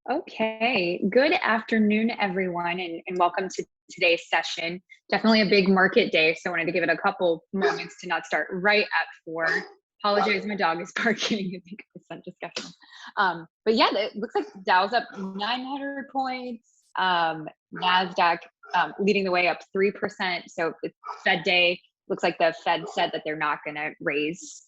Okay, good afternoon, everyone, and welcome to today's session. Definitely a big market day, so I wanted to give it a couple moments to not start right at 4. Apologize, my dog is barking. I think my son just got home. But yeah, it looks like Dow's up 900 points. Nasdaq leading the way up 3%. So it's Fed day. Looks like the Fed said that they're not going to raise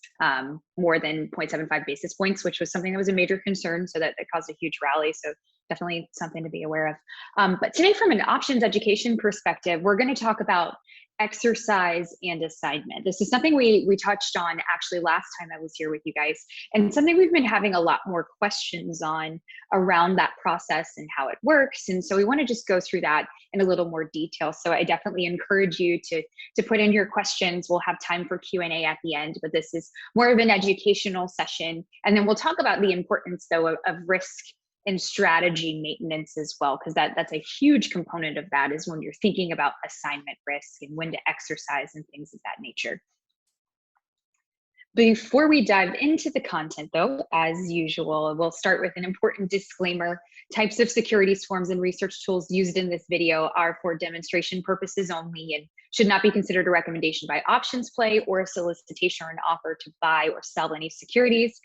more than 0.75 basis points, which was something that was a major concern. So that caused a huge rally. So definitely something to be aware of. But today, from an options education perspective, we're going to talk about exercise and assignment. This is something we touched on actually last time I was here with you guys, and something we've been having a lot more questions on around that process and how it works. And so we want to just go through that in a little more detail. So I definitely encourage you to put in your questions. We'll have time for Q&A at the end, but this is more of an educational session. And then we'll talk about the importance, though, of risk and strategy maintenance as well, because that's a huge component of that is when you're thinking about assignment risk and when to exercise and things of that nature. Before we dive into the content, though, as usual, we'll start with an important disclaimer. Types of securities forms and research tools used in this video are for demonstration purposes only and should not be considered a recommendation by options play or a solicitation or an offer to buy or sell any securities.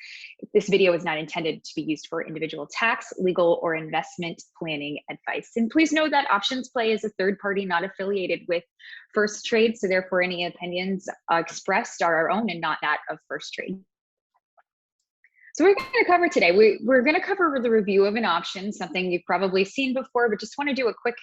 This video is not intended to be used for individual tax, legal, or investment planning advice. And please know that options play is a third party not affiliated with First Trade, so therefore any opinions expressed are our own and not that of First Trade. So we're going to cover today, we're going to cover the review of an option, something you've probably seen before, but just want to do a quick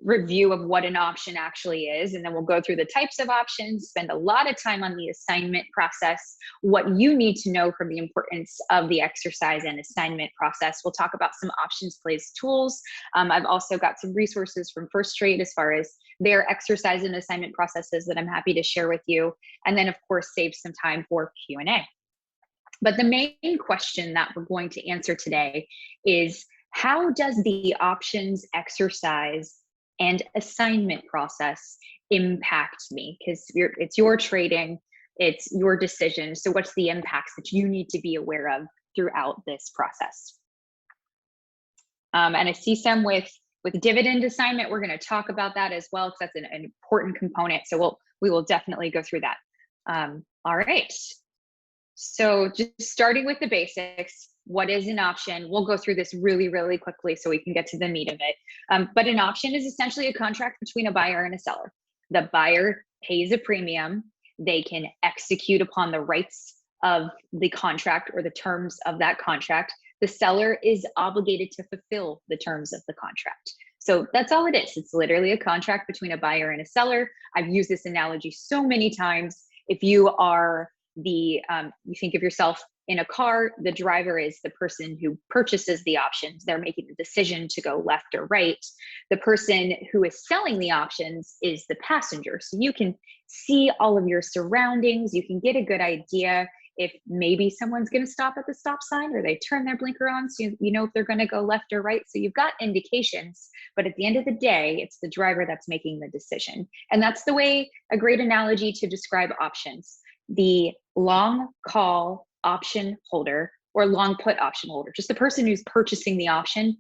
review of what an option actually is. And then we'll go through the types of options, spend a lot of time on the assignment process, what you need to know from the importance of the exercise and assignment process. We'll talk about some options plays tools. I've also got some resources from First Trade as far as their exercise and assignment processes that I'm happy to share with you. And then of course, save some time for Q&A. But the main question that we're going to answer today is, how does the options exercise and assignment process impact me? Because it's your trading, it's your decision. So what's the impacts that you need to be aware of throughout this process? And I see some with dividend assignment. We're going to talk about that as well, because that's an important component. So we will definitely go through that. All right. So just starting with the basics, what is an option? We'll go through this really, really quickly so we can get to the meat of it. But an option is essentially a contract between a buyer and a seller. The buyer pays a premium. They can execute upon the rights of the contract or the terms of that contract. The seller is obligated to fulfill the terms of the contract. So that's all it is. It's literally a contract between a buyer and a seller. I've used this analogy so many times. If you are you think of yourself in a car, the driver is the person who purchases the options. They're making the decision to go left or right. The person who is selling the options is the passenger. So you can see all of your surroundings. You can get a good idea if maybe someone's going to stop at the stop sign or they turn their blinker on. So you know if they're going to go left or right. So you've got indications, but at the end of the day, it's the driver that's making the decision. And that's the way, a great analogy to describe options. The long call option holder or long put option holder, just the person who's purchasing the option,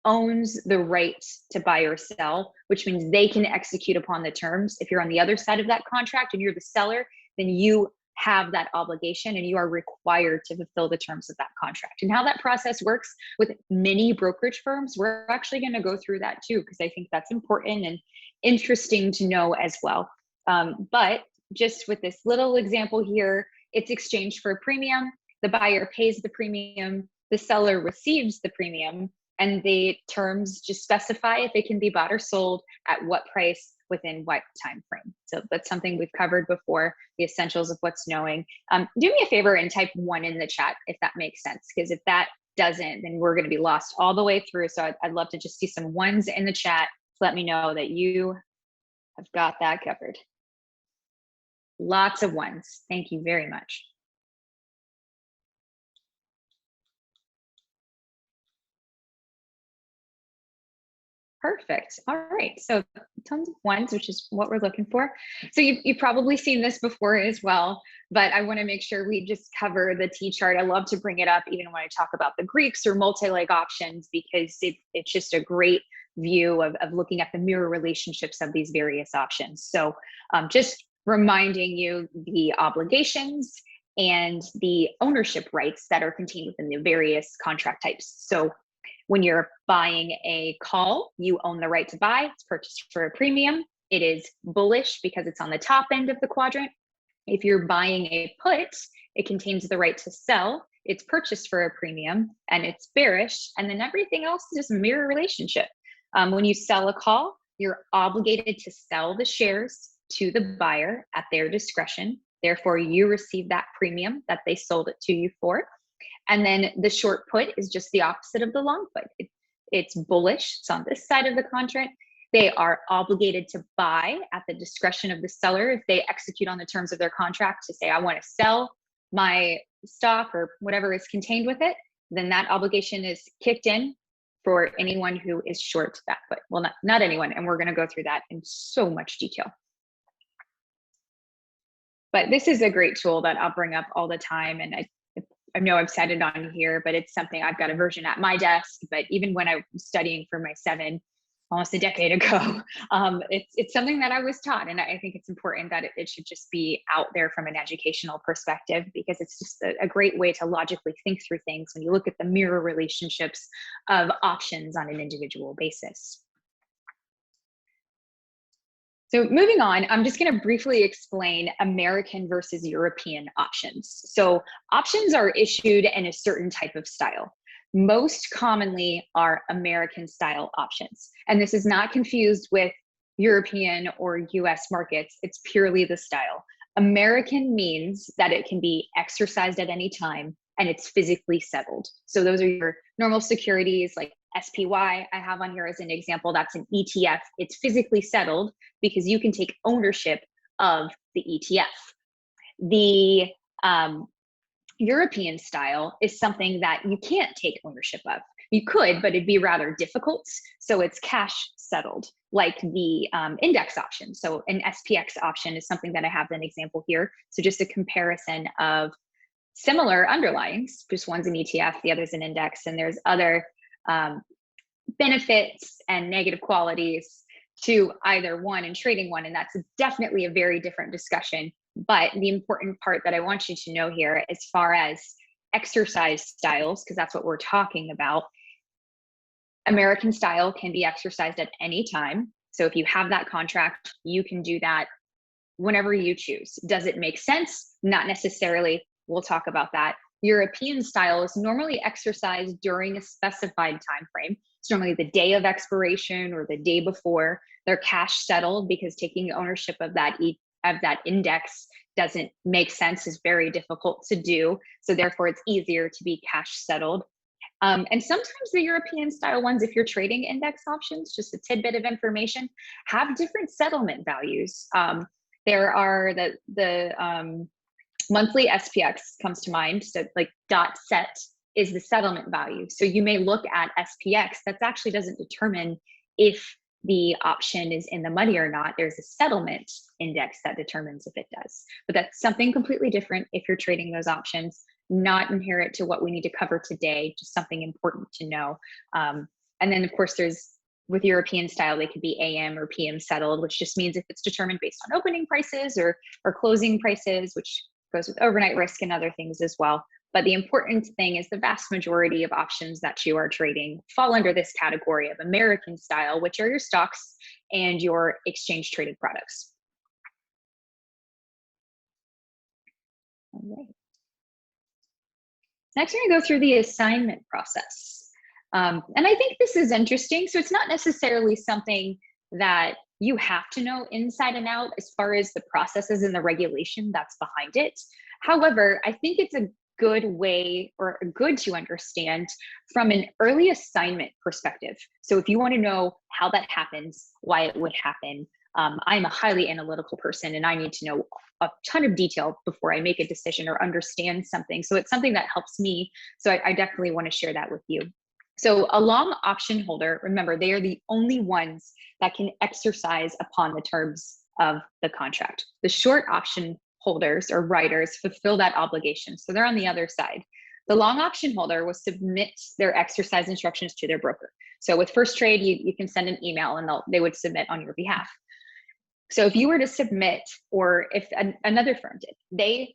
owns the right to buy or sell, which means they can execute upon the terms. If you're on the other side of that contract and you're the seller, then you have that obligation and you are required to fulfill the terms of that contract. And how that process works with many brokerage firms, we're actually going to go through that too, because I think that's important and interesting to know as well. But just with this little example here, it's exchanged for a premium. The buyer pays the premium, the seller receives the premium, and the terms just specify if it can be bought or sold at what price within what time frame. So that's something we've covered before, the essentials of what's knowing. Do me a favor and type 1 in the chat if that makes sense, because if that doesn't, then we're going to be lost all the way through. So I'd love to just see some 1s in the chat to let me know that you have got that covered. Lots of 1s. Thank you very much. Perfect. All right. So tons of ones, which is what we're looking for. So you've probably seen this before as well, but I want to make sure we just cover the T chart. I love to bring it up even when I talk about the Greeks or multi-leg options, because it's just a great view of looking at the mirror relationships of these various options. So just reminding you the obligations and the ownership rights that are contained within the various contract types. So when you're buying a call, you own the right to buy. It's purchased for a premium. It is bullish because it's on the top end of the quadrant. If you're buying a put, it contains the right to sell. It's purchased for a premium, and it's bearish. And then everything else is just mirror relationship. When you sell a call, you're obligated to sell the shares to the buyer at their discretion. Therefore, you receive that premium that they sold it to you for. And then the short put is just the opposite of the long put. It's bullish. It's on this side of the contract. They are obligated to buy at the discretion of the seller if they execute on the terms of their contract to say, I want to sell my stock or whatever is contained with it. Then that obligation is kicked in for anyone who is short that put. Well, not anyone. And we're going to go through that in so much detail. But this is a great tool that I'll bring up all the time. And I know I've said it on here, but it's something I've got a version at my desk. But even when I was studying for my 7, almost a decade ago, it's something that I was taught. And I think it's important that it should just be out there from an educational perspective, because it's just a great way to logically think through things when you look at the mirror relationships of options on an individual basis. So moving on, I'm just going to briefly explain American versus European options. So options are issued in a certain type of style. Most commonly are American style options. And this is not confused with European or US markets. It's purely the style. American means that it can be exercised at any time and it's physically settled. So those are your normal securities like SPY I have on here as an example. That's an ETF. It's physically settled because you can take ownership of the ETF. The European style is something that you can't take ownership of. You could, but it'd be rather difficult. So it's cash settled, like the index option. So an SPX option is something that I have an example here. So just a comparison of similar underlyings, just one's an ETF, the other's an index, and there's other benefits and negative qualities to either one and trading one. And that's definitely a very different discussion. But the important part that I want you to know here, as far as exercise styles, because that's what we're talking about, American style can be exercised at any time. So if you have that contract, you can do that whenever you choose. Does it make sense? Not necessarily. We'll talk about that. European style is normally exercised during a specified time frame. It's normally the day of expiration or the day before. They're cash settled because taking ownership of that index doesn't make sense, is very difficult to do. So therefore, it's easier to be cash settled. And sometimes the European style ones, if you're trading index options, just a tidbit of information, have different settlement values. There are the monthly SPX comes to mind. So like dot set is the settlement value. So you may look at SPX, that actually doesn't determine if the option is in the money or not. There's a settlement index that determines if it does. But that's something completely different if you're trading those options, not inherent to what we need to cover today, just something important to know. And then of course with European style, they could be AM or PM settled, which just means if it's determined based on opening prices or closing prices, which goes with overnight risk and other things as well. But the important thing is the vast majority of options that you are trading fall under this category of American style, which are your stocks and your exchange traded products. All right. Next, we're going to go through the assignment process. And I think this is interesting. So it's not necessarily something that you have to know inside and out as far as the processes and the regulation that's behind it. However, I think it's a good way or good to understand from an early assignment perspective. So if you want to know how that happens, why it would happen, I'm a highly analytical person and I need to know a ton of detail before I make a decision or understand something. So it's something that helps me. So I definitely want to share that with you. So a long option holder, remember, they are the only ones that can exercise upon the terms of the contract. The short option holders or writers fulfill that obligation. So they're on the other side. The long option holder will submit their exercise instructions to their broker. So with First Trade, you can send an email and they would submit on your behalf. So if you were to submit, or if another firm did,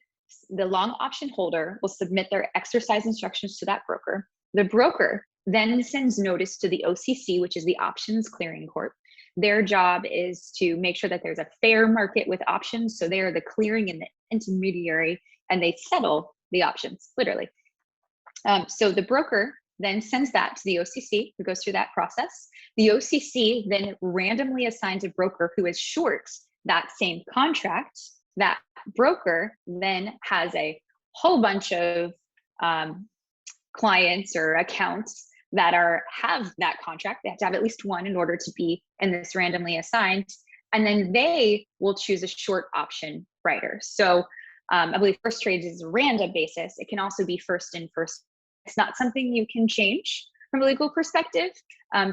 the long option holder will submit their exercise instructions to that broker. The broker then sends notice to the OCC, which is the Options Clearing Court. Their job is to make sure that there's a fair market with options. So they are the clearing and the intermediary, and they settle the options, literally. So the broker then sends that to the OCC, who goes through that process. The OCC then randomly assigns a broker who is short that same contract. That broker then has a whole bunch of clients or accounts that have that contract. They have to have at least one in order to be in this randomly assigned. And then they will choose a short option writer. So I believe First Trade is a random basis. It can also be first in, first. It's not something you can change from a legal perspective.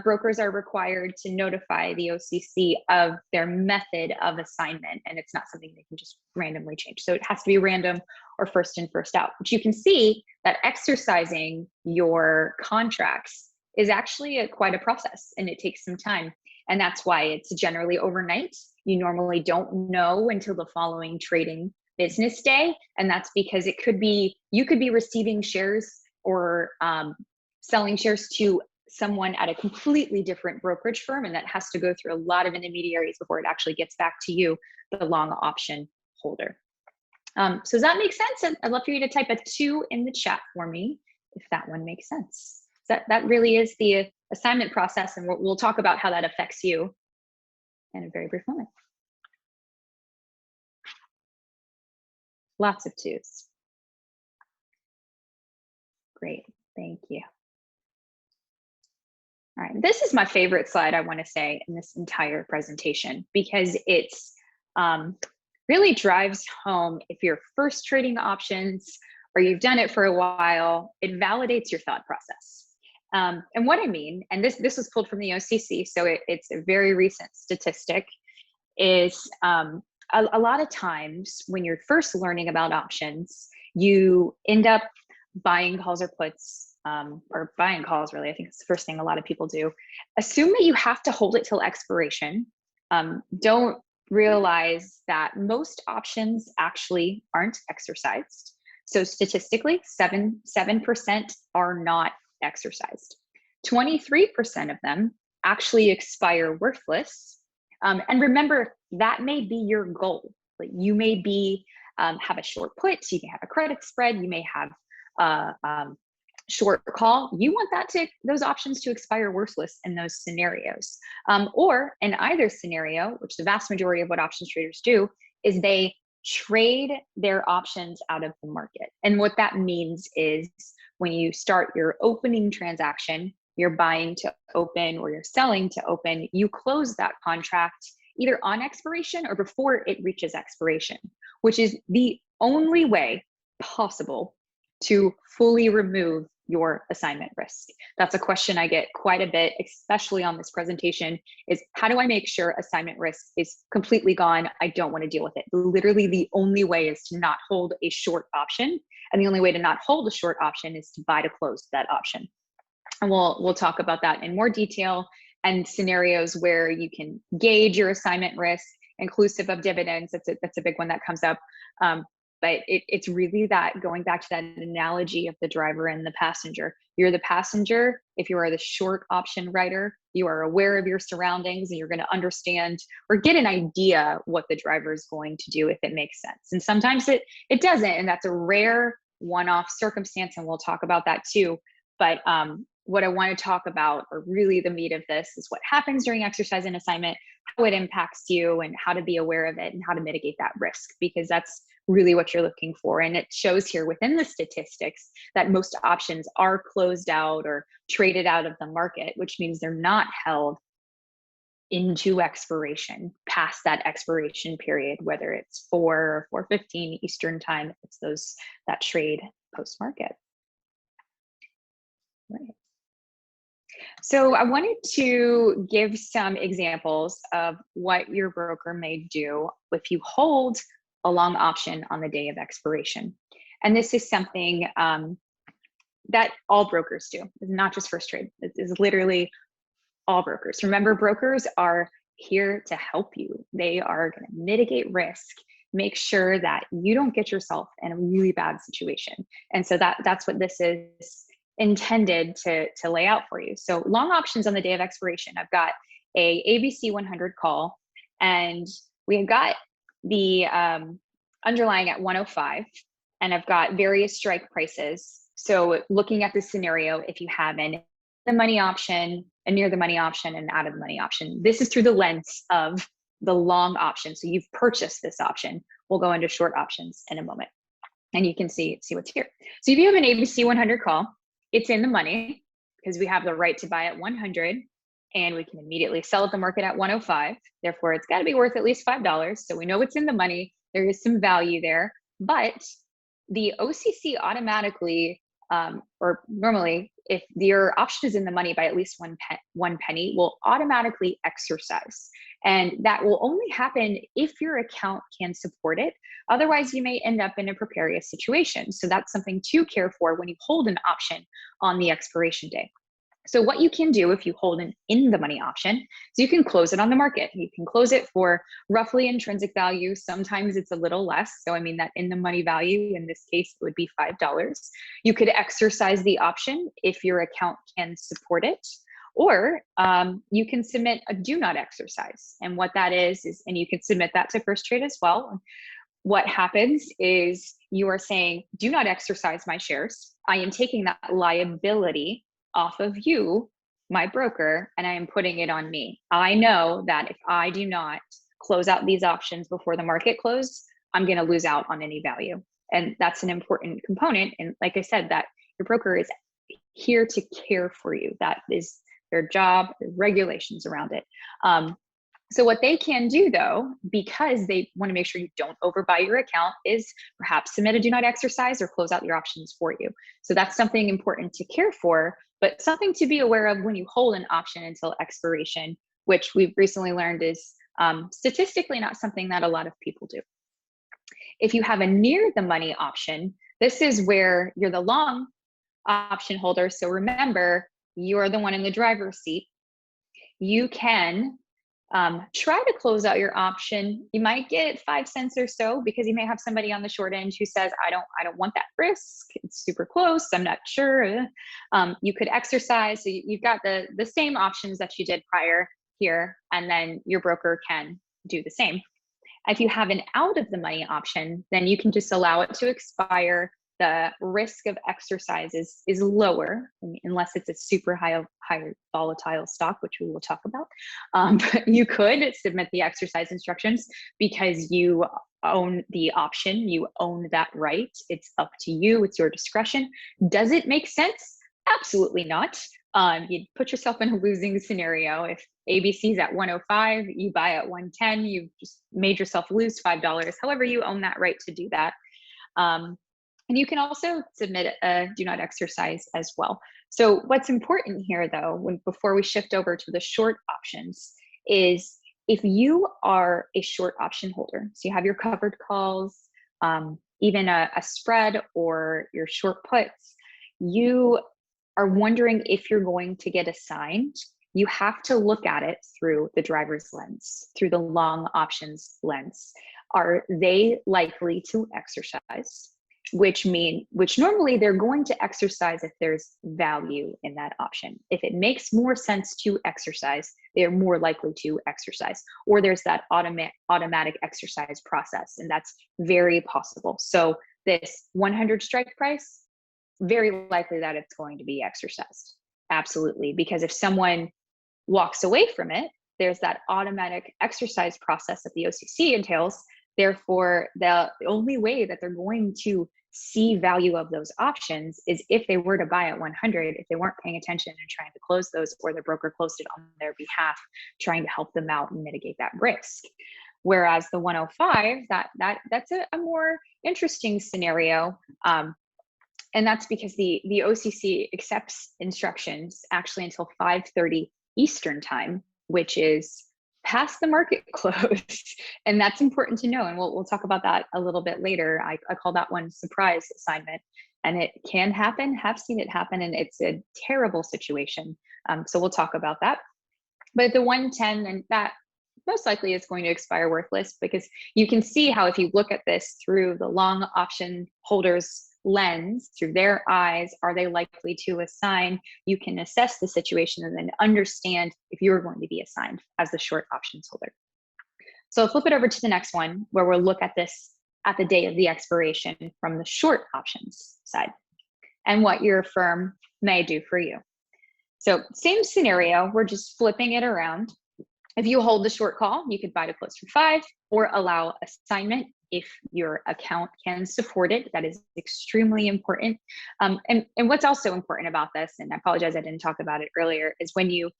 Brokers are required to notify the OCC of their method of assignment, and it's not something they can just randomly change. So it has to be random or first in, first out. But you can see that exercising your contracts is actually quite a process, and it takes some time. And that's why it's generally overnight. You normally don't know until the following trading business day. And that's because you could be receiving shares or selling shares to someone at a completely different brokerage firm, and that has to go through a lot of intermediaries before it actually gets back to you, the long option holder. So does that make sense? I'd love for you to type a 2 in the chat for me if that one makes sense. That really is the assignment process, and we'll talk about how that affects you in a very brief moment. Lots of 2s. Great, thank you. All right, this is my favorite slide, I want to say, in this entire presentation, because it's really drives home, if you're first trading options or you've done it for a while, it validates your thought process. And what I mean, and this was pulled from the OCC, so it's a very recent statistic, is a lot of times when you're first learning about options, you end up buying calls or puts, or buying calls, really. I think it's the first thing a lot of people do. Assume that you have to hold it till expiration. Don't realize that most options actually aren't exercised. So statistically, 7% are not exercised. 23% of them actually expire worthless. And remember, that may be your goal. Like, you may be have a short put, you may have a credit spread, you may have short call. You want those options to expire worthless in those scenarios. Or in either scenario, which the vast majority of what options traders do, is they trade their options out of the market. And what that means is, when you start your opening transaction, you're buying to open or you're selling to open, you close that contract either on expiration or before it reaches expiration, which is the only way possible to fully remove your assignment risk. That's a question I get quite a bit, especially on this presentation, is how do I make sure assignment risk is completely gone? I don't want to deal with it. Literally, the only way is to not hold a short option. And the only way to not hold a short option is to buy to close that option. And we'll talk about that in more detail, and scenarios where you can gauge your assignment risk, inclusive of dividends. That's a big one that comes up. But it's really that, going back to that analogy of the driver and the passenger. You're the passenger. If you are the short option writer, you are aware of your surroundings, and you're going to understand or get an idea what the driver is going to do, if it makes sense. And sometimes it doesn't, and that's a rare one-off circumstance, and we'll talk about that too. But what I want to talk about, or really the meat of this, is what happens during exercise and assignment, how it impacts you, and how to be aware of it and how to mitigate that risk, because that's really what you're looking for. And it shows here within the statistics that most options are closed out or traded out of the market, which means they're not held into expiration past that expiration period, whether it's 4 or 4:15 Eastern time, it's that trade post market. Right. So I wanted to give some examples of what your broker may do if you hold a long option on the day of expiration. And this is something that all brokers do. It's not just First Trade. It is literally all brokers. Remember, brokers are here to help you. They are going to mitigate risk, make sure that you don't get yourself in a really bad situation. And so that's what this is intended to lay out for you. So long options on the day of expiration. I've got a ABC 100 call, and we've got the underlying at 105, and I've got various strike prices. So looking at the scenario, if you have the money option, a near the money option, and out of the money option. This is through the lens of the long option. So you've purchased this option. We'll go into short options in a moment, and you can see what's here. So if you have an ABC 100 call, it's in the money because we have the right to buy at 100, and we can immediately sell at the market at 105. Therefore, it's got to be worth at least $5. So we know it's in the money. There is some value there, but the OCC automatically, or normally, if your option is in the money by at least one penny, will automatically exercise. And that will only happen if your account can support it. Otherwise, you may end up in a precarious situation. So that's something to care for when you hold an option on the expiration day. So what you can do if you hold an in the money option is you can close it on the market. You can close it for roughly intrinsic value. Sometimes it's a little less. So I mean that in the money value, in this case, it would be $5. You could exercise the option if your account can support it, or you can submit a do not exercise. And what that is, and you can submit that to First Trade as well. What happens is you are saying, do not exercise my shares. I am taking that liability off of you, my broker, and I am putting it on me. I know that if I do not close out these options before the market close, I'm going to lose out on any value. And that's an important component. And like I said, that your broker is here to care for you. That is their job, there's regulations around it. So what they can do, though, because they want to make sure you don't overbuy your account, is perhaps submit a do not exercise or close out your options for you. So that's something important to care for, but something to be aware of when you hold an option until expiration, which we've recently learned is statistically not something that a lot of people do. If you have a near the money option, this is where you're the long option holder. So remember, you're the one in the driver's seat. You can try to close out your option. You might get 5 cents or so because you may have somebody on the short end who says, I don't want that risk. It's super close. I'm not sure. You could exercise. So you've got the same options that you did prior here, and then your broker can do the same. If you have an out of the money option, then you can just allow it to expire. The risk of exercise is lower, unless it's a super high volatile stock, which we will talk about. But you could submit the exercise instructions because you own the option, you own that right. It's up to you, it's your discretion. Does it make sense? Absolutely not. You'd put yourself in a losing scenario. If ABC's at 105, you buy at 110, you've just made yourself lose $5. However, you own that right to do that. And you can also submit a do not exercise as well. So what's important here, though, before we shift over to the short options, is if you are a short option holder, so you have your covered calls, even a spread or your short puts, you are wondering if you're going to get assigned, you have to look at it through the driver's lens, through the long options lens. Are they likely to exercise? Which normally they're going to exercise if there's value in that option. If it makes more sense to exercise, they're more likely to exercise. Or there's that automatic exercise process, and that's very possible. So this 100 strike price, very likely that it's going to be exercised. Absolutely, because if someone walks away from it, there's that automatic exercise process that the OCC entails. Therefore, the only way that they're going to see value of those options is if they were to buy at 100, if they weren't paying attention and trying to close those, or the broker closed it on their behalf, trying to help them out and mitigate that risk. Whereas the 105, that's a more interesting scenario. And that's because the OCC accepts instructions actually until 5:30 Eastern time, which is past the market close. And that's important to know. And we'll talk about that a little bit later. I call that one surprise assignment. And it can happen, have seen it happen, and it's a terrible situation. So we'll talk about that. But the 110, and that most likely is going to expire worthless, because you can see how if you look at this through the long option holders lens, through their eyes, are they likely to assign? You can assess the situation and then understand if you're going to be assigned as the short options holder. So I'll flip it over to the next one, where we'll look at this at the day of the expiration from the short options side and what your firm may do for you. So same scenario, we're just flipping it around. If you hold the short call, you could buy to close for 5 or allow assignment if your account can support it. That is extremely important. And what's also important about this, and I apologize I didn't talk about it earlier, is when you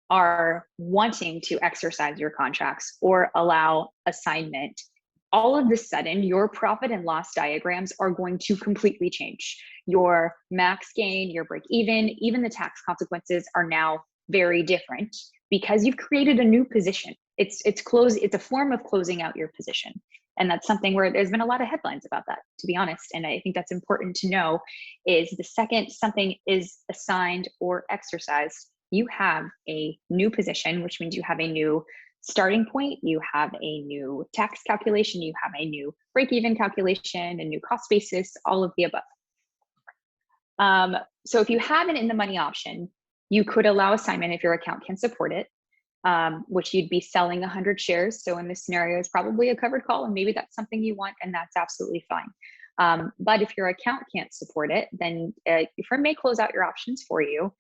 are wanting to exercise your contracts or allow assignment, all of a sudden your profit and loss diagrams are going to completely change. Your max gain, your break even the tax consequences are now very different because you've created a new position. It's a form of closing out your position. And that's something where there's been a lot of headlines about that, to be honest. And I think that's important to know, is the second something is assigned or exercised, you have a new position, which means you have a new starting point, you have a new tax calculation, you have a new break-even calculation, a new cost basis, all of the above. So if you have an in-the-money option, you could allow assignment if your account can support it, which you'd be selling 100 shares. So in this scenario, it's probably a covered call, and maybe that's something you want, and that's absolutely fine. But if your account can't support it, then your firm may close out your options for you,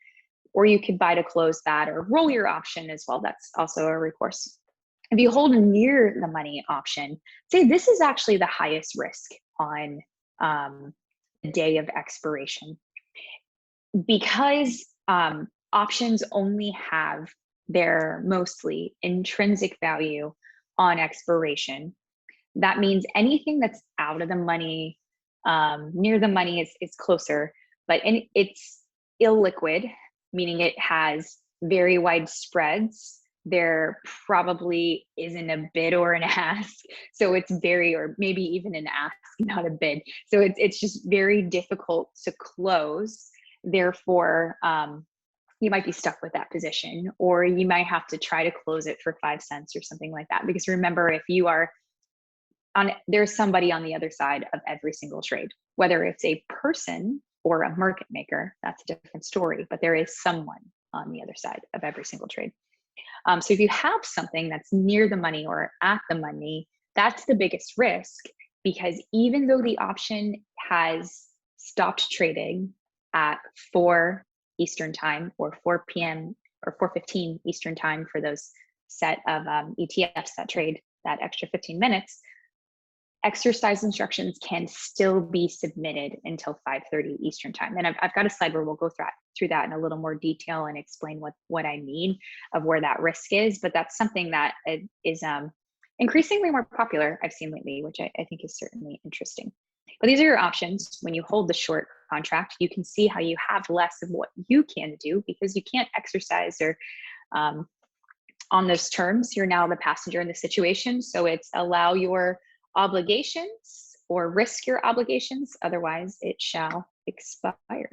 or you could buy to close that or roll your option as well. That's also a recourse. If you hold a near the money option, say this is actually the highest risk on the day of expiration, because options only have their mostly intrinsic value on expiration. That means anything that's out of the money, near the money is closer, but it's illiquid, meaning it has very wide spreads. There probably isn't a bid or an ask. So it's or maybe even an ask, not a bid. So it's just very difficult to close. Therefore, you might be stuck with that position, or you might have to try to close it for 5 cents or something like that. Because remember, if you are there's somebody on the other side of every single trade, whether it's a person or a market maker, that's a different story, but there is someone on the other side of every single trade. So if you have something that's near the money or at the money, that's the biggest risk, because even though the option has stopped trading at 4 Eastern time or 4 p.m. or 4:15 Eastern time for those set of ETFs that trade that extra 15 minutes, exercise instructions can still be submitted until 5:30 Eastern time. And I've got a slide where we'll go through that in a little more detail and explain what I mean of where that risk is. But that's something that is increasingly more popular, I've seen lately, which I think is certainly interesting. But these are your options. When you hold the short contract, you can see how you have less of what you can do because you can't exercise or on those terms. You're now the passenger in the situation. So it's allow your obligations or risk your obligations, otherwise it shall expire.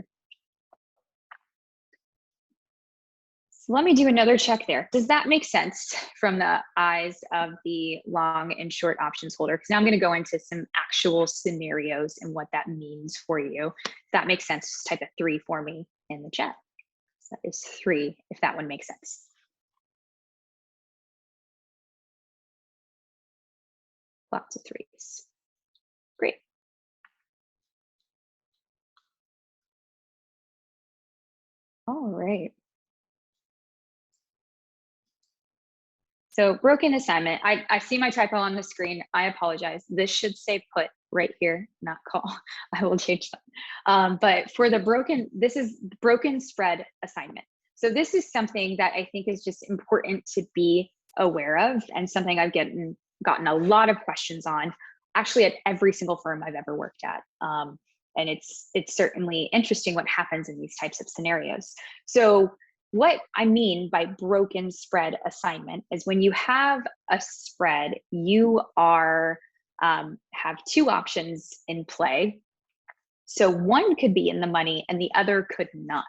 So let me do another check there. Does that make sense from the eyes of the long and short options holder? Because now I'm going to go into some actual scenarios and what that means for you. If that makes sense, just type a 3 for me in the chat. So that is 3, if that one makes sense. Lots of 3s. Great. All right. So broken assignment. I see my typo on the screen. I apologize. This should say put right here, not call. I will change that. But for the this is broken spread assignment. So this is something that I think is just important to be aware of, and something I've gotten a lot of questions on, actually at every single firm I've ever worked at. And it's certainly interesting what happens in these types of scenarios. So what I mean by broken spread assignment is when you have a spread, you are have two options in play. So one could be in the money and the other could not.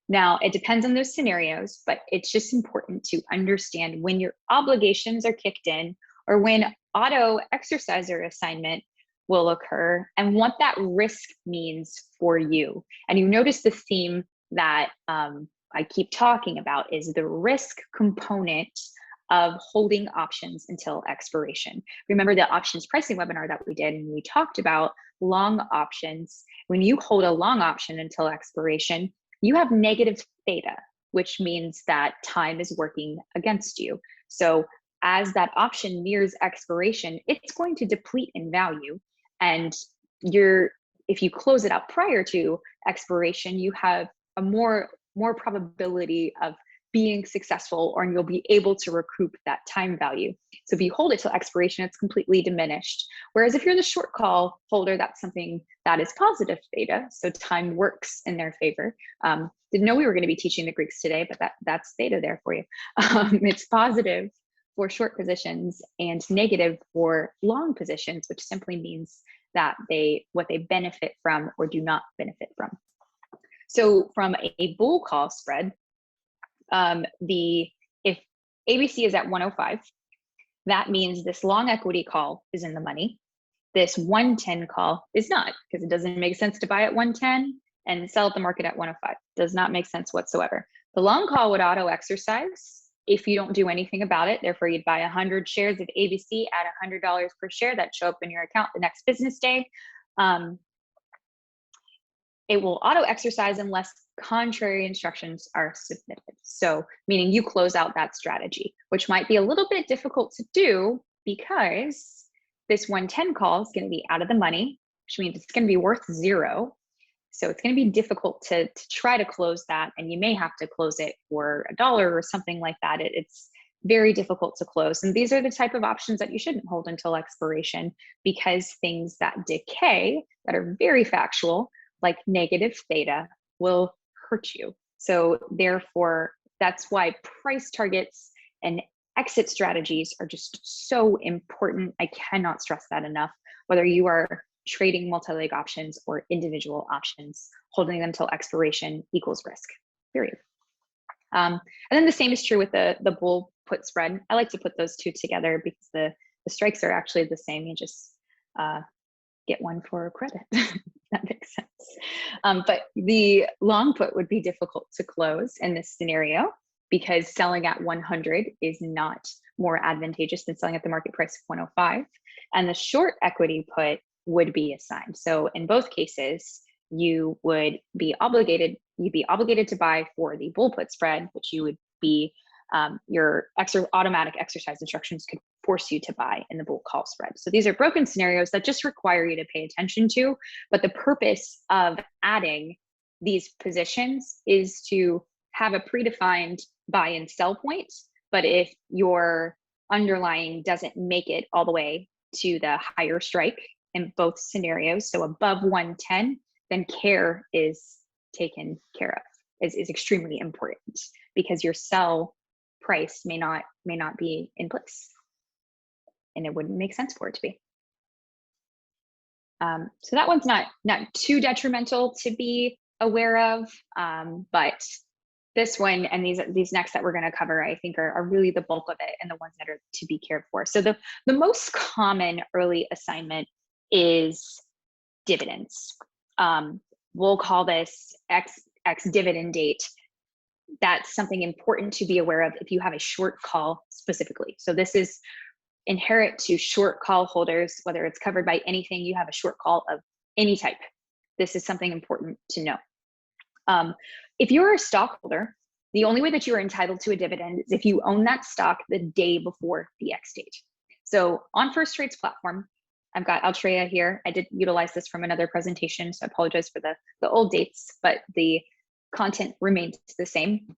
Now, it depends on those scenarios, but it's just important to understand when your obligations are kicked in or when auto exerciser assignment will occur and what that risk means for you. And you notice the theme that I keep talking about is the risk component of holding options until expiration. Remember the options pricing webinar that we did, and we talked about long options. When you hold a long option until expiration, you have negative theta, which means that time is working against you. So as that option nears expiration, it's going to deplete in value. And if you close it out prior to expiration, you have a more probability of being successful, or you'll be able to recoup that time value. So if you hold it till expiration, it's completely diminished. Whereas if you're the short call holder, that's something that is positive theta. So time works in their favor. Didn't know we were going to be teaching the Greeks today, but that's theta there for you. It's positive for short positions and negative for long positions, which simply means that what they benefit from or do not benefit from. So from a bull call spread, if ABC is at 105, that means this long equity call is in the money. This 110 call is not, because it doesn't make sense to buy at 110 and sell at the market at 105. Does not make sense whatsoever. The long call would auto exercise if you don't do anything about it. Therefore, you'd buy 100 shares of ABC at $100 per share that show up in your account the next business day. It will auto exercise unless contrary instructions are submitted. So meaning you close out that strategy, which might be a little bit difficult to do because this 110 call is going to be out of the money, which means it's going to be worth zero. So it's going to be difficult to try to close that. And you may have to close it for $1 or something like that. It's very difficult to close. And these are the type of options that you shouldn't hold until expiration, because things that decay, that are very factual, like negative theta, will hurt you. So therefore, that's why price targets and exit strategies are just so important. I cannot stress that enough. Whether you are trading multi-leg options or individual options, holding them till expiration equals risk, period. And then the same is true with the bull put spread. I like to put those two together because the strikes are actually the same. You just get one for credit. That makes sense. But the long put would be difficult to close in this scenario because selling at 100 is not more advantageous than selling at the market price of 105. And the short equity put would be assigned. So in both cases, you would be obligated, to buy for the bull put spread, which you would be, your automatic exercise instructions could force you to buy in the bull call spread. So these are broken scenarios that just require you to pay attention to, but the purpose of adding these positions is to have a predefined buy and sell point. But if your underlying doesn't make it all the way to the higher strike in both scenarios, so above 110, then care is taken care of, is extremely important, because your sell price may not be in place, and it wouldn't make sense for it to be. So that one's not too detrimental to be aware of, but this one and these next that we're going to cover, I think, are really the bulk of it and the ones that are to be cared for. So the most common early assignment is dividends. We'll call this X dividend date. That's something important to be aware of if you have a short call specifically. So this is inherent to short call holders, whether it's covered by anything, you have a short call of any type. This is something important to know. If you're a stockholder, the only way that you are entitled to a dividend is if you own that stock the day before the X date. So on First Trade's platform, I've got Altria here. I did utilize this from another presentation, so I apologize for the old dates, but the content remains the same.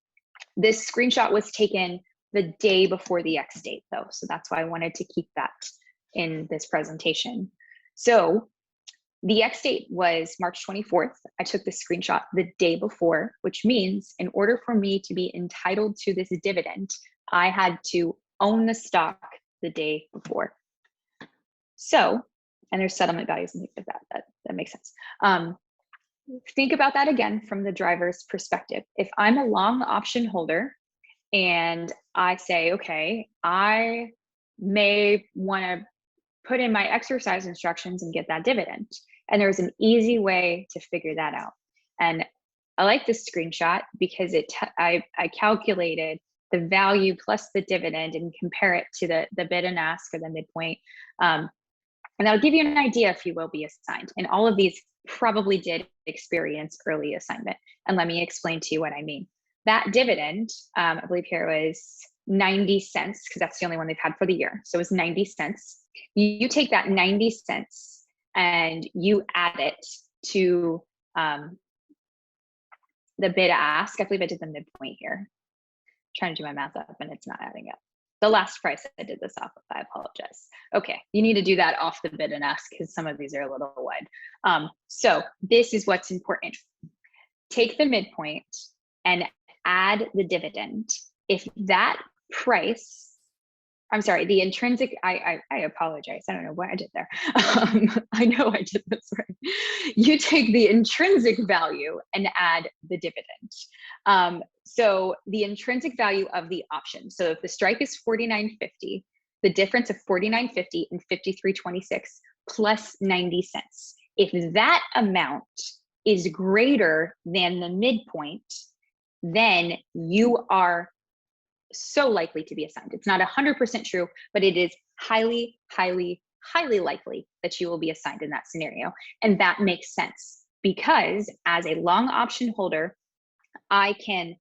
This screenshot was taken the day before the X date, though, so that's why I wanted to keep that in this presentation. So The X date was March 24th. I took the screenshot the day before, which means in order for me to be entitled to this dividend, I had to own the stock the day before. So, and there's settlement values and things like that. That makes sense. Think about that again from the driver's perspective. If I'm a long option holder and I say, okay, I may want to put in my exercise instructions and get that dividend. And there's an easy way to figure that out. And I like this screenshot because I calculated the value plus the dividend and compare it to the bid and ask or the midpoint. And that'll give you an idea if you will be assigned. And all of these probably did experience early assignment. And let me explain to you what I mean. That dividend, I believe here was 90 cents, because that's the only one they've had for the year. So it was 90 cents. You take that 90 cents and you add it to the bid ask. I believe I did the midpoint here. I'm trying to do my math up and it's not adding up. The last price I did this off of, I apologize. Okay, you need to do that off the bid and ask because some of these are a little wide. So this is what's important. Take the midpoint and add the dividend. If that price, I'm sorry, the intrinsic, I apologize. I don't know what I did there. I know I did this right. You take the intrinsic value and add the dividend. So the intrinsic value of the option. So if the strike is $49.50, the difference of $49.50 and $53.26 plus 90 cents. If that amount is greater than the midpoint, then you are so likely to be assigned. It's not 100% true, but it is highly, highly, highly likely that you will be assigned in that scenario. And that makes sense because as a long option holder, I can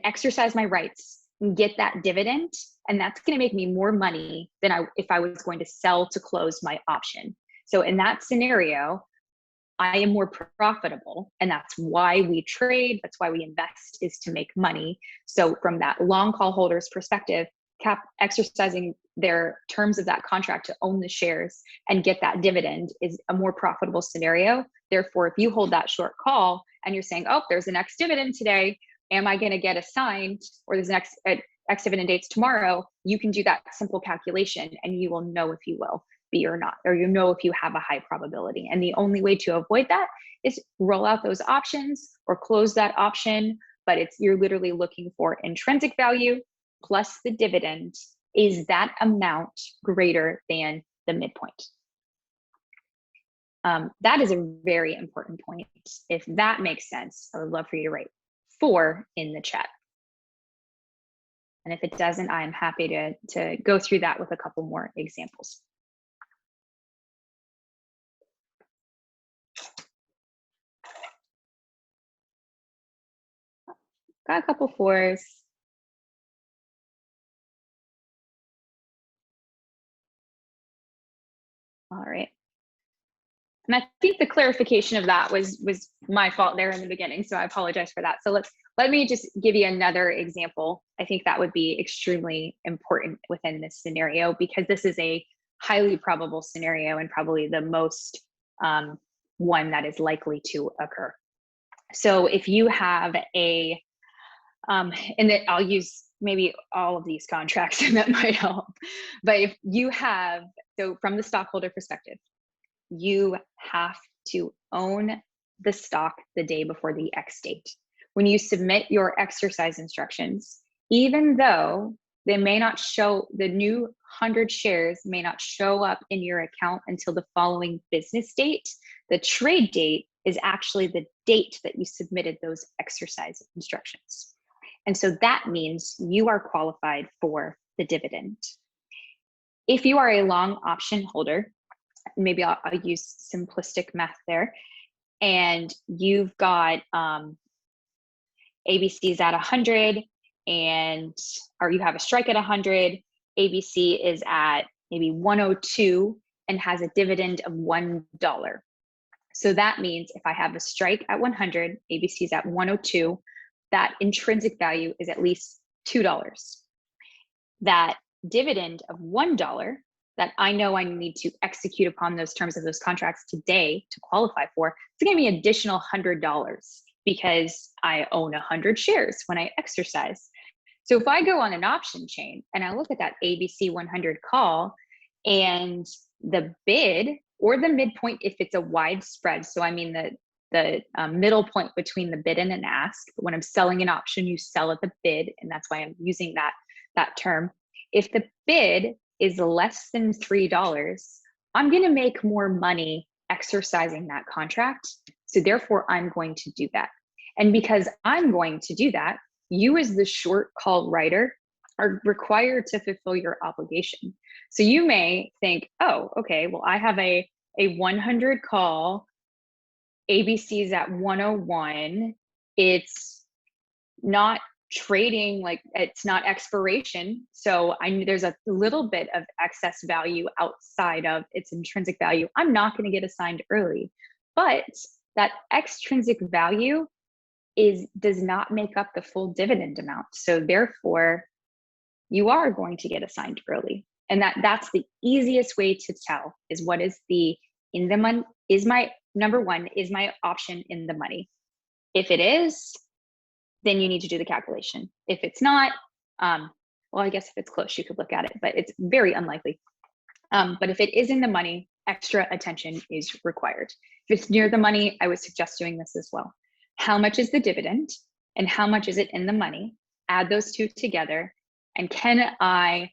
exercise my rights and get that dividend, and that's going to make me more money than if I was going to sell to close my option. So in that scenario, I am more profitable, and that's why we trade. That's why we invest, is to make money. So from that long call holder's perspective, exercising their terms of that contract to own the shares and get that dividend is a more profitable scenario. Therefore, if you hold that short call and you're saying, oh, there's an X dividend today, am I going to get assigned, or there's an X dividend dates tomorrow, you can do that simple calculation and you will know if you will be or not, or you know if you have a high probability. And the only way to avoid that is roll out those options or close that option, but you're literally looking for intrinsic value plus the dividend. Is that amount greater than the midpoint? That is a very important point. If that makes sense, I would love for you to write 4 in the chat. And if it doesn't, I'm happy to go through that with a couple more examples. Got a couple 4s. All right. And I think the clarification of that was my fault there in the beginning, so I apologize for that. So let me just give you another example. I think that would be extremely important within this scenario because this is a highly probable scenario and probably the most one that is likely to occur. So if you have a, and that I'll use maybe all of these contracts and that might help, but if you have, so from the stockholder perspective, you have to own the stock the day before the X date. When you submit your exercise instructions, even though they may not show, the new 100 shares may not show up in your account until the following business date, the trade date is actually the date that you submitted those exercise instructions. And so that means you are qualified for the dividend. If you are a long option holder, maybe I'll use simplistic math there, and you've got ABC's at 100 or you have a strike at 100, ABC is at maybe 102 and has a dividend of $1. So that means if I have a strike at 100, ABC's at 102, that intrinsic value is at least $2. That dividend of $1 that I know I need to execute upon those terms of those contracts today to qualify for, it's going to be an additional $100 because I own 100 shares when I exercise. So if I go on an option chain and I look at that ABC 100 call and the bid or the midpoint, if it's a wide spread, so I mean the middle point between the bid and an ask. When I'm selling an option, you sell at the bid, and that's why I'm using that term. If the bid is less than $3, I'm going to make more money exercising that contract. So therefore, I'm going to do that. And because I'm going to do that, you as the short call writer are required to fulfill your obligation. So you may think, oh, okay, well, I have a 100 call, ABC's at 101. It's not trading, like it's not expiration. So there's a little bit of excess value outside of its intrinsic value. I'm not going to get assigned early, but that extrinsic value does not make up the full dividend amount. So therefore, you are going to get assigned early. And that's the easiest way to tell is what is the in the money, is my number one, is my option in the money? If it is, then you need to do the calculation. If it's not, well, I guess if it's close, you could look at it, but it's very unlikely. But if it is in the money, extra attention is required. If it's near the money, I would suggest doing this as well. How much is the dividend and how much is it in the money? Add those two together. And can I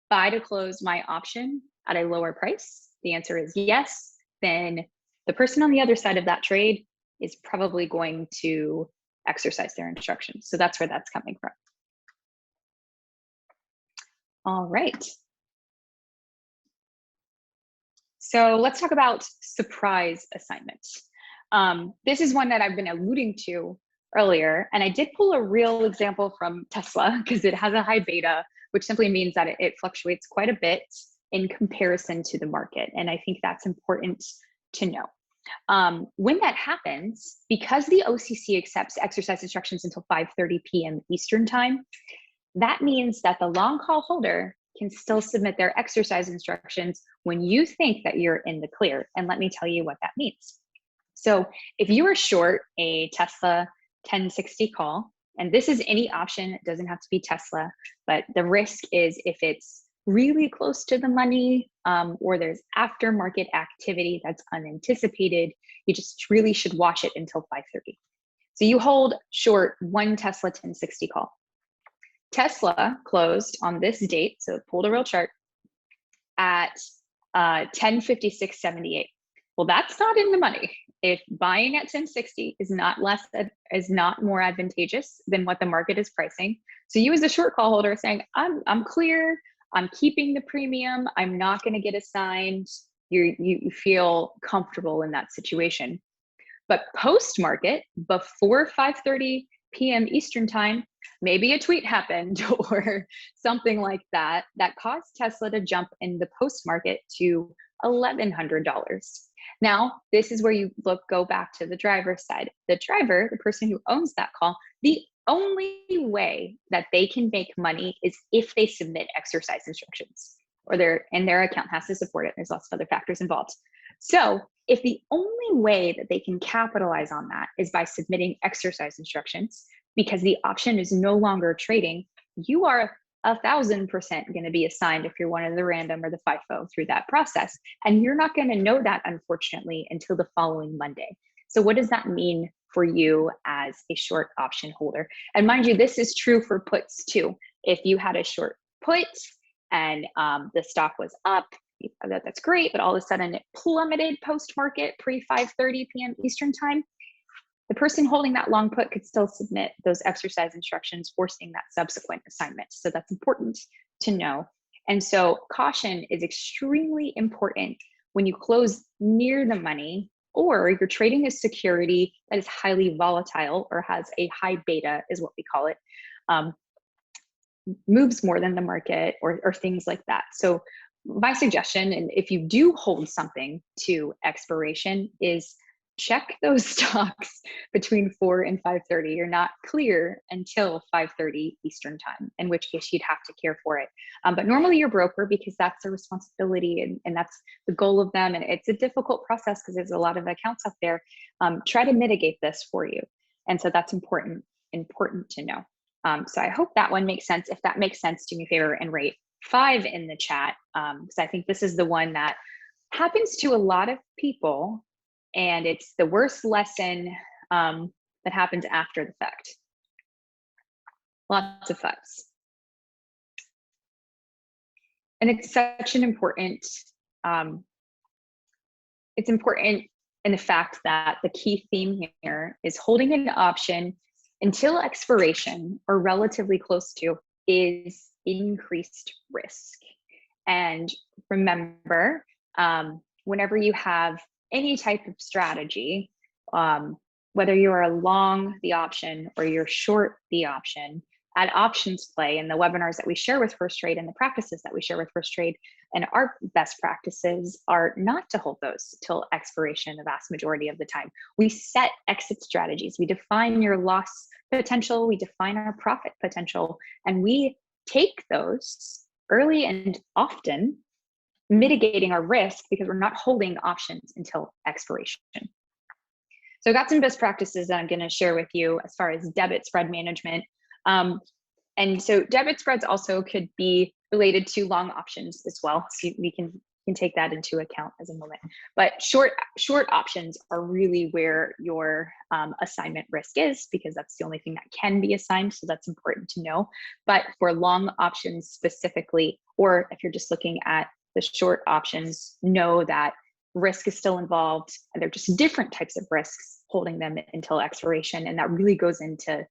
buy to close my option at a lower price? The answer is yes. Then the person on the other side of that trade is probably going to exercise their instructions. So that's where that's coming from. All right. So let's talk about surprise assignments. This is one that I've been alluding to earlier, and I did pull a real example from Tesla because it has a high beta, which simply means that it fluctuates quite a bit in comparison to the market. And I think that's important to know. When that happens, because the OCC accepts exercise instructions until 5:30 p.m. Eastern time, that means that the long call holder can still submit their exercise instructions when you think that you're in the clear. And let me tell you what that means. So if you are short a Tesla 1060 call, and this is any option, it doesn't have to be Tesla, but the risk is if it's really close to the money or there's aftermarket activity that's unanticipated, you just really should watch it until 5:30. So you hold short one Tesla 1060 call. Tesla closed on this date, so it pulled a real chart at 1056.78. Well, that's not in the money. If buying at 1060 is not more advantageous than what the market is pricing, so you as a short call holder saying, I'm clear, I'm keeping the premium, I'm not going to get assigned, you feel comfortable in that situation. But post market, before 5:30 p.m. Eastern time, maybe a tweet happened or something like that caused Tesla to jump in the post market to $1,100. Now, this is where you go back to the driver's side. The driver, the person who owns that call, the only way that they can make money is if they submit exercise instructions, or their account has to support it. There's lots of other factors involved. So if the only way that they can capitalize on that is by submitting exercise instructions, because the option is no longer trading, you are 1,000% going to be assigned if you're one of the random or the FIFO through that process. And you're not going to know that, unfortunately, until the following Monday. So what does that mean for you as a short option holder? And mind you, this is true for puts too. If you had a short put and the stock was up, that's great, but all of a sudden it plummeted post-market pre 5:30 p.m. Eastern time, the person holding that long put could still submit those exercise instructions, forcing that subsequent assignment. So that's important to know. And so caution is extremely important when you close near the money, or you're trading a security that is highly volatile or has a high beta, is what we call it, moves more than the market or things like that. So my suggestion, and if you do hold something to expiration, is check those stocks between 4 and 5:30. You're not clear until 5:30 Eastern time, in which case you'd have to care for it. But normally your broker, because that's a responsibility and that's the goal of them. And it's a difficult process because there's a lot of accounts out there, try to mitigate this for you. And so that's important to know. So I hope that one makes sense. If that makes sense, do me a favor and rate 5 in the chat, because I think this is the one that happens to a lot of people, and it's the worst lesson that happens after the fact. Lots of facts. And it's such an important, it's important in the fact that the key theme here is holding an option until expiration or relatively close to is increased risk. And remember, whenever you have any type of strategy, whether you're long the option or you're short the option, at options play and the webinars that we share with First Trade and the practices that we share with First Trade and our best practices are not to hold those till expiration the vast majority of the time. We set exit strategies. We define your loss potential. We define our profit potential, and we take those early and often, mitigating our risk because we're not holding options until expiration. So I've got some best practices that I'm going to share with you as far as debit spread management. And so debit spreads also could be related to long options as well. So we can take that into account as a moment. But short options are really where your assignment risk is, because that's the only thing that can be assigned. So that's important to know. But for long options specifically, or if you're just looking at the short options, know that risk is still involved, and they're just different types of risks holding them until expiration. And that really goes into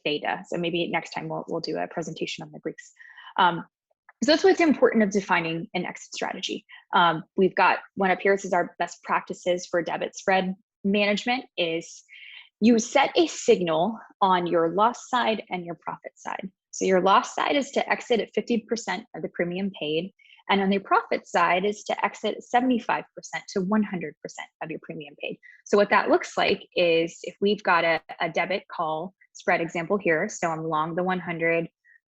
theta. So maybe next time we'll do a presentation on the Greeks. So that's what's important of defining an exit strategy. We've got one up here. This is our best practices for debit spread management. Is you set a signal on your loss side and your profit side. So your loss side is to exit at 50% of the premium paid. And on the profit side is to exit 75% to 100% of your premium paid. So what that looks like is if we've got a debit call spread example here. So I'm long the 100,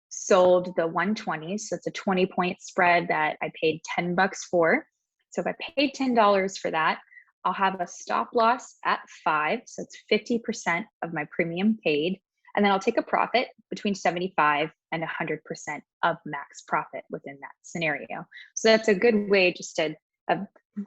sold the 120. So it's a 20-point spread that I paid $10 for. So if I paid $10 for that, I'll have a stop loss at 5. So it's 50% of my premium paid. And then I'll take a profit between 75 and 100% of max profit within that scenario. So that's a good way just to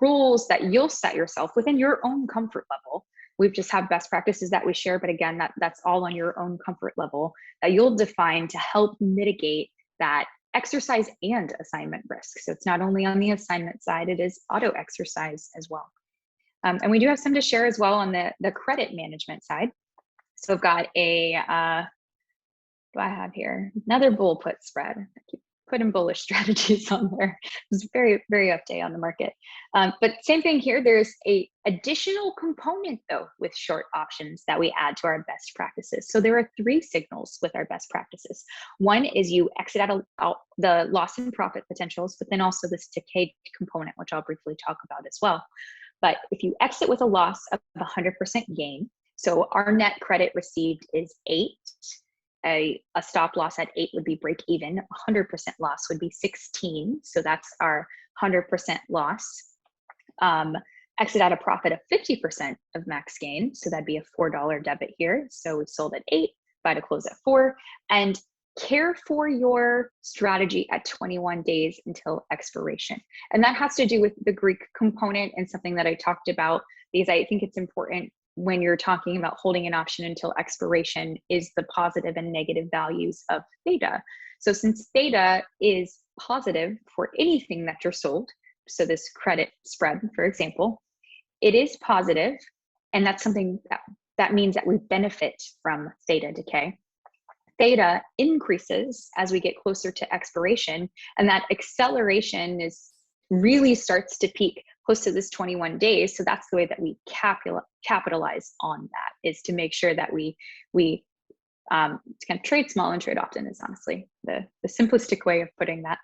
rules that you'll set yourself within your own comfort level. We just have best practices that we share, but again, that's all on your own comfort level that you'll define to help mitigate that exercise and assignment risk. So it's not only on the assignment side, it is auto exercise as well. And we do have some to share as well on the credit management side. So I've got do I have here? Another bull put spread. I keep putting bullish strategies on there. It's very, very up to date on the market. But same thing here. There's a additional component though with short options that we add to our best practices. So there are 3 signals with our best practices. One is you exit out the loss and profit potentials, but then also this decay component, which I'll briefly talk about as well. But if you exit with a loss of 100% gain, so our net credit received is 8. A stop loss at 8 would be break even. 100% loss would be 16. So that's our 100% loss. Exit at a profit of 50% of max gain. So that'd be a $4 debit here. So we sold at 8, buy to close at 4. And care for your strategy at 21 days until expiration. And that has to do with the Greek component and something that I talked about, because I think it's important when you're talking about holding an option until expiration is the positive and negative values of theta. So since theta is positive for anything that you're sold, so this credit spread, for example, it is positive, and that's something that means that we benefit from theta decay. Theta increases as we get closer to expiration, and that acceleration really starts to peak close to this 21 days. So that's the way that we capitalize on that, is to make sure that we kind of trade small and trade often is honestly the simplistic way of putting that.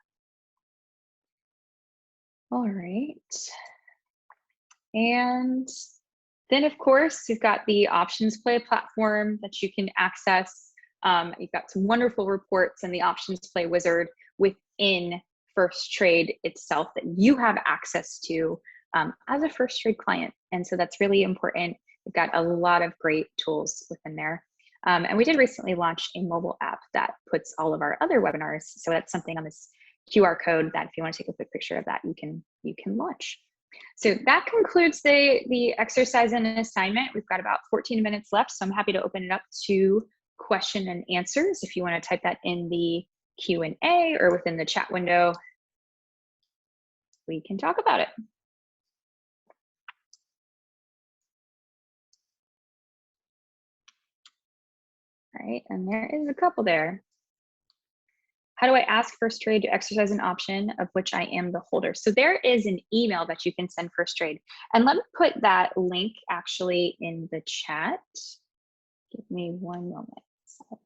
All right. And Then, of course, you've got the options play platform that you can access. You've got some wonderful reports in the options play wizard within First Trade itself that you have access to as a First Trade client. And so that's really important. We've got a lot of great tools within there. And we did recently launch a mobile app that puts all of our other webinars. So that's something on this QR code that if you want to take a quick picture of that, you can launch. So that concludes the exercise and assignment. We've got about 14 minutes left, so I'm happy to open it up to question and answers. If you want to type that in the Q&A or within the chat window, we can talk about it. All right, and there is a couple there. How do I ask First Trade to exercise an option of which I am the holder? So there is an email that you can send First Trade. And let me put that link actually in the chat. Give me one moment. So I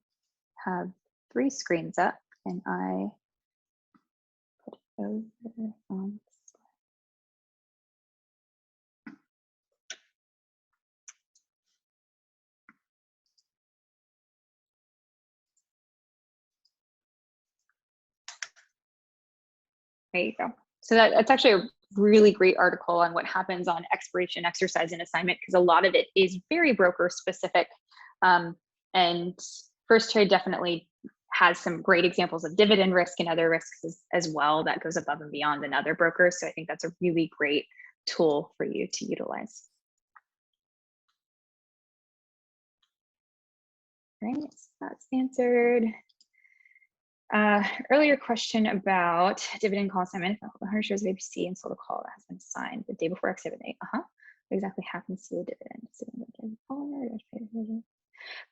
have 3 screens up and I put it over on. There you go. So that's actually a really great article on what happens on expiration, exercise, and assignment, because a lot of it is very broker specific. And First Trade definitely has some great examples of dividend risk and other risks as well that goes above and beyond than other brokers. So I think that's a really great tool for you to utilize. All right, so that's answered. Earlier question about dividend call assignment. 100 shares of ABC and sold a call that has been signed the day before exhibit date. What exactly happens to the dividend?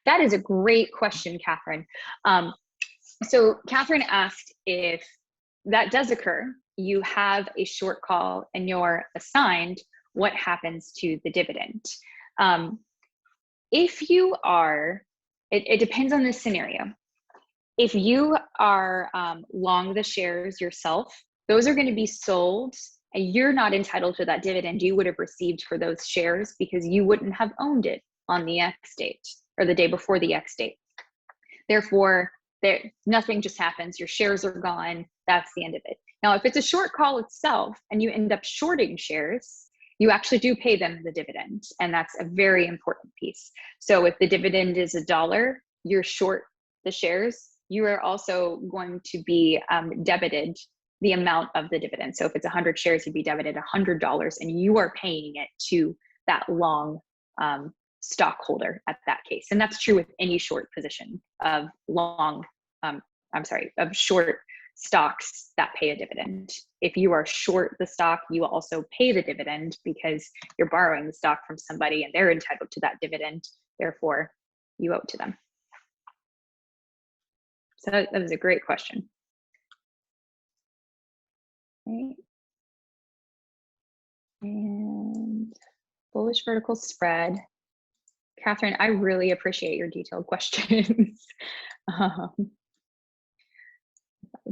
That is a great question, Catherine. So Catherine asked if that does occur, you have a short call and you're assigned, what happens to the dividend? If you are, it depends on the scenario. If you are long the shares yourself, those are going to be sold and you're not entitled to that dividend you would have received for those shares because you wouldn't have owned it on the X date or the day before the X date. Therefore, nothing just happens. Your shares are gone. That's the end of it. Now, if it's a short call itself and you end up shorting shares, you actually do pay them the dividend. And that's a very important piece. So if the dividend is $1, you're short the shares, you are also going to be debited the amount of the dividend. So if it's 100 shares, you'd be debited $100 and you are paying it to that long stockholder at that case. And that's true with any short position of of short stocks that pay a dividend. If you are short the stock, you will also pay the dividend because you're borrowing the stock from somebody and they're entitled to that dividend. Therefore, you owe it to them. So that was a great question. Right. And bullish vertical spread. Catherine, I really appreciate your detailed questions.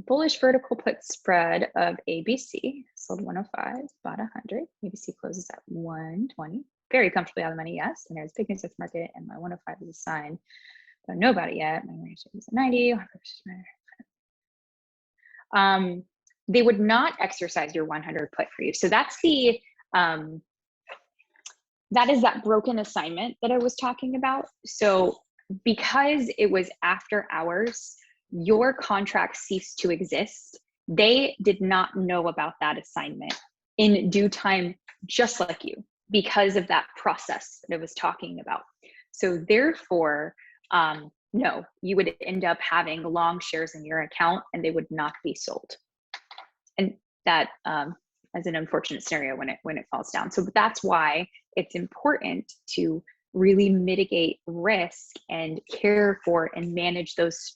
Bullish vertical put spread of ABC, sold 105, bought 100. ABC closes at 120. Very comfortably out of the money, yes. And there's big news at the market, and my 105 is assigned. Don't know about it yet. My range is at 90. They would not exercise your 100 put for you. So that's the that is that broken assignment that I was talking about. So because it was after hours, your contract ceased to exist. They did not know about that assignment in due time, just like you, because of that process that I was talking about. So therefore, no, you would end up having long shares in your account and they would not be sold. And that is an unfortunate scenario when it falls down. So that's why it's important to really mitigate risk and care for and manage those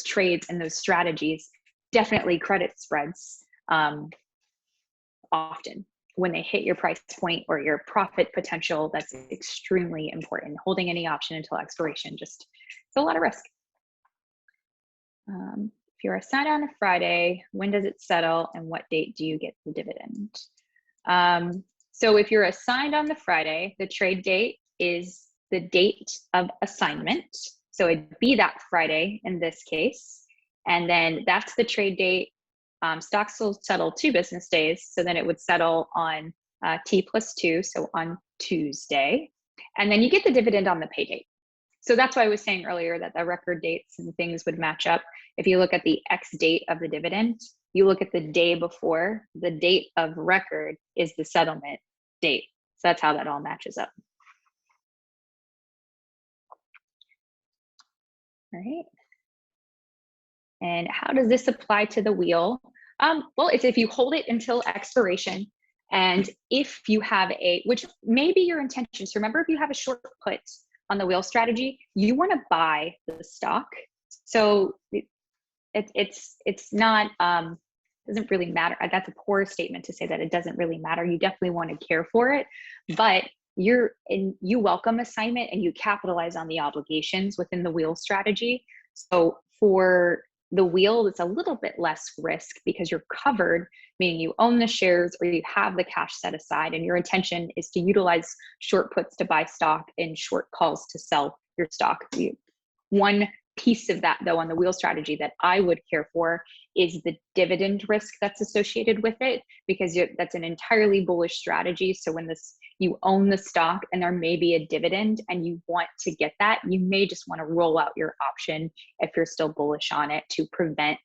trades and those strategies. Definitely credit spreads often when they hit your price point or your profit potential. That's extremely important. Holding any option until expiration, just it's a lot of risk. If you're assigned on a Friday, when does it settle and what date do you get the dividend? So if you're assigned on the Friday, the trade date is the date of assignment. So it'd be that Friday in this case. And then that's the trade date. Stocks will settle 2 business days. So then it would settle on T+2, so on Tuesday. And then you get the dividend on the pay date. So that's why I was saying earlier that the record dates and things would match up. If you look at the X date of the dividend, you look at the day before, the date of record is the settlement date. So that's how that all matches up. All right. And how does this apply to the wheel? Well, it's if you hold it until expiration, and if you have which may be your intention. So remember, if you have a short put on the wheel strategy, you want to buy the stock. So it's not, doesn't really matter. That's a poor statement to say that it doesn't really matter. You definitely want to care for it, but you welcome assignment and you capitalize on the obligations within the wheel strategy. So for the wheel, it's a little bit less risk because you're covered, meaning you own the shares or you have the cash set aside, and your intention is to utilize short puts to buy stock and short calls to sell your stock. One piece of that, though, on the wheel strategy that I would care for is the dividend risk that's associated with it, because that's an entirely bullish strategy. So when you own the stock and there may be a dividend and you want to get that, you may just want to roll out your option if you're still bullish on it to prevent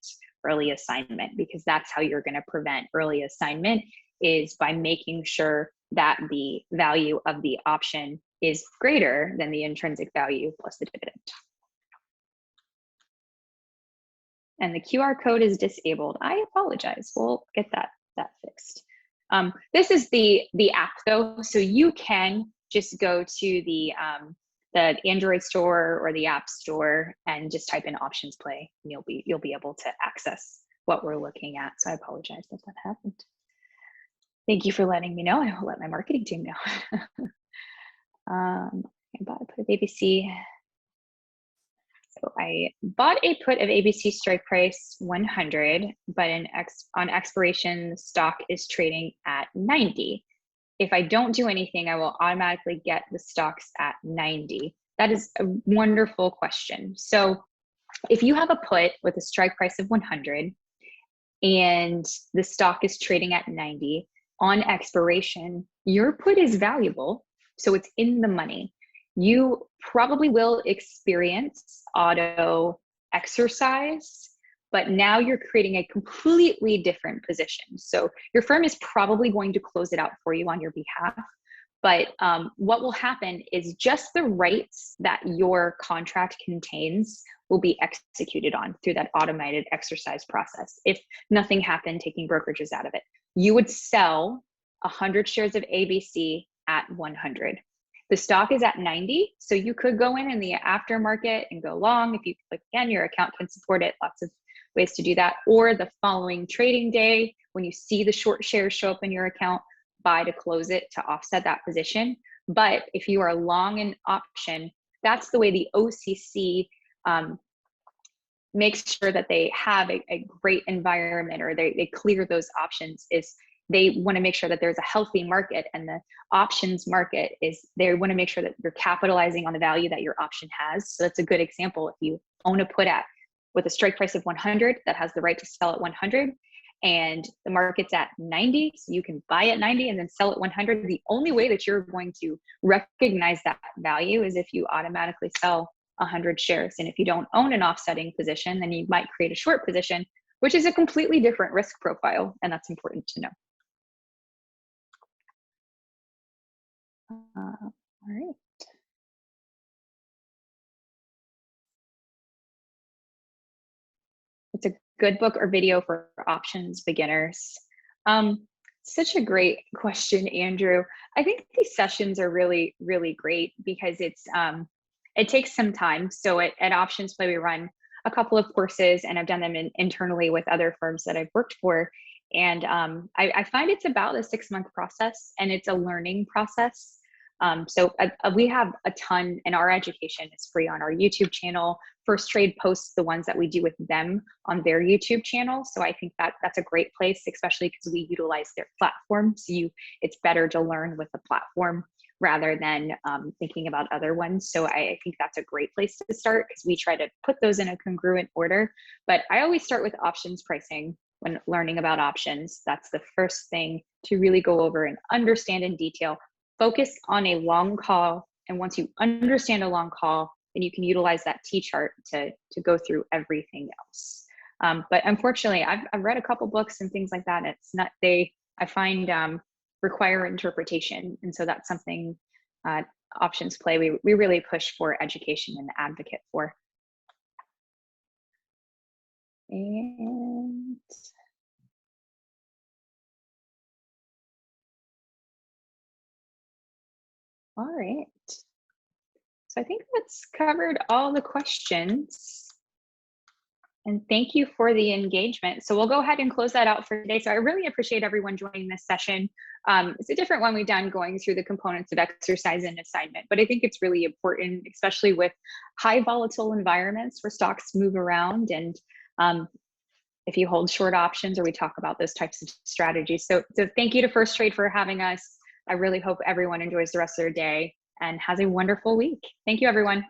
early assignment, because that's how you're going to prevent early assignment, is by making sure that the value of the option is greater than the intrinsic value plus the dividend. And the QR code is disabled. I apologize. We'll get that fixed. This is the app though, so you can just go to the Android store or the App Store and just type in options play, and you'll be able to access what we're looking at. So I apologize that happened. Thank you for letting me know. I will let my marketing team know. I bought a put of ABC. So I bought a put of ABC strike price 100, but on expiration, the stock is trading at 90. If I don't do anything, I will automatically get the stocks at 90. That is a wonderful question. So if you have a put with a strike price of 100 and the stock is trading at 90, on expiration, your put is valuable, so it's in the money. You probably will experience auto exercise, but now you're creating a completely different position. So your firm is probably going to close it out for you on your behalf. But what will happen is just the rights that your contract contains will be executed on through that automated exercise process. If nothing happened, taking brokerages out of it, you would sell 100 shares of ABC at 100. The stock is at 90, so you could go in the aftermarket and go long. If you click again, your account can support it. Lots of ways to do that. Or the following trading day, when you see the short shares show up in your account, buy to close it to offset that position. But if you are long an option, that's the way the OCC makes sure that they have a great environment, or they clear those options, is they want to make sure that there's a healthy market, and the options market is, they want to make sure that you're capitalizing on the value that your option has. So that's a good example. If you own a put with a strike price of 100 that has the right to sell at 100, and the market's at 90, so you can buy at 90 and then sell at 100. The only way that you're going to recognize that value is if you automatically sell 100 shares. And if you don't own an offsetting position, then you might create a short position, which is a completely different risk profile, and that's important to know. All right. It's a good book or video for options beginners. Such a great question, Andrew. I think these sessions are really, really great because it takes some time. So at Options Play, we run a couple of courses, and I've done them internally with other firms that I've worked for. And I find it's about a 6-month process, and it's a learning process. We have a ton, and our education is free on our YouTube channel. First Trade posts the ones that we do with them on their YouTube channel. So I think that that's a great place, especially because we utilize their platform. So it's better to learn with the platform rather than thinking about other ones. So I think that's a great place to start, because we try to put those in a congruent order. But I always start with options pricing when learning about options. That's the first thing to really go over and understand in detail. Focus on a long call. And once you understand a long call, then you can utilize that T-chart to go through everything else. But unfortunately, I've read a couple books and things like that. And it's not, I find require interpretation. And so that's something options play we really push for education and advocate for. And all right. So I think that's covered all the questions. And thank you for the engagement. So we'll go ahead and close that out for today. So I really appreciate everyone joining this session. It's a different one we've done, going through the components of exercise and assignment, but I think it's really important, especially with high volatile environments where stocks move around, and if you hold short options, or we talk about those types of strategies. So thank you to First Trade for having us. I really hope everyone enjoys the rest of their day and has a wonderful week. Thank you, everyone.